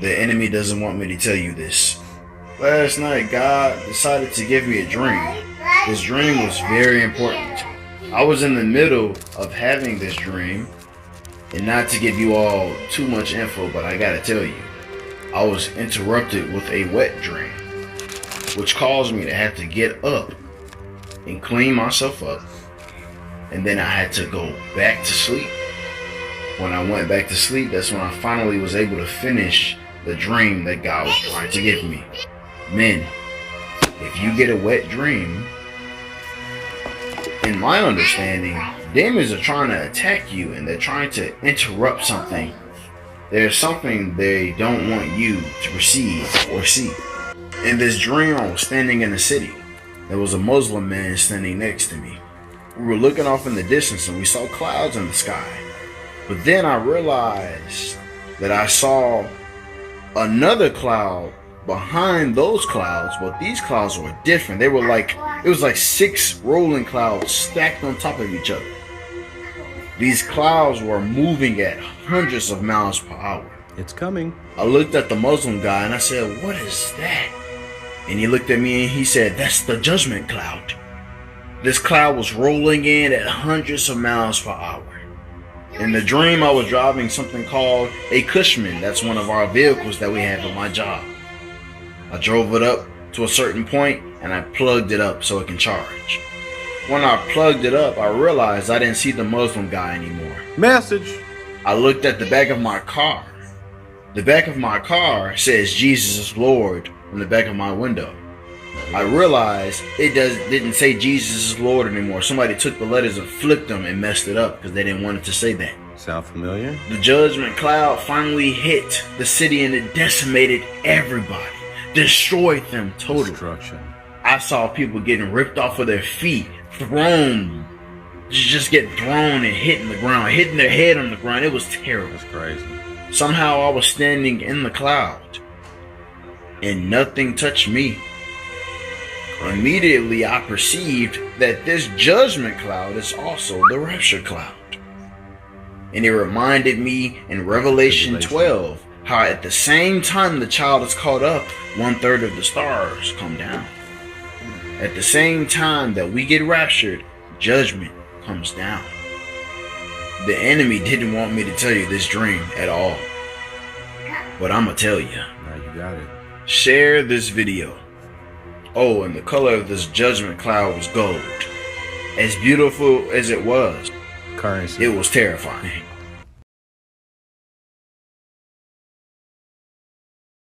The enemy doesn't want me to tell you this. Last night, God decided to give me a dream. This dream was very important. I was in the middle of having this dream, and not to give you all too much info, but I gotta tell you, I was interrupted with a wet dream, which caused me to have to get up and clean myself up, and then I had to go back to sleep. When I went back to sleep, that's when I finally was able to finish the dream that God was trying to give me. Men, if you get a wet dream, in my understanding, demons are trying to attack you and they're trying to interrupt something. There's something they don't want you to receive or see. In this dream, I was standing in the city. There was a Muslim man standing next to me. We were looking off in the distance and we saw clouds in the sky. But then I realized that I saw another cloud behind those clouds, but these clouds were different. They were like, it was like 6 rolling clouds stacked on top of each other. These clouds were moving at hundreds of miles per hour. It's coming. I looked at the Muslim guy and I said, "What is that?" And he looked at me and he said, "That's the judgment cloud." This cloud was rolling in at hundreds of miles per hour. In the dream, I was driving something called a Cushman. That's one of our vehicles that we have at my job. I drove it up to a certain point and I plugged it up so it can charge. When I plugged it up, I realized I didn't see the Muslim guy anymore. Message. I looked at the back of my car. The back of my car says Jesus is Lord on the back of my window. I realized it didn't say Jesus is Lord anymore. Somebody took the letters and flipped them and messed it up because they didn't want it to say that. Sound familiar? The judgment cloud finally hit the city and it decimated everybody. Destroyed them totally. Destruction. I saw people getting ripped off of their feet, thrown, just get thrown and hitting the ground, hitting their head on the ground. It was terrible. That's crazy. Somehow I was standing in the cloud and nothing touched me. Immediately I perceived that this judgment cloud is also the rapture cloud. And it reminded me in Revelation 12 how at the same time the child is caught up, 1/3 of the stars come down. At the same time that we get raptured, judgment comes down. The enemy didn't want me to tell you this dream at all, but I'm gonna tell you. Now you got it. Share this video. Oh, and the color of this judgment cloud was gold. As beautiful as it was, Currency. it was terrifying.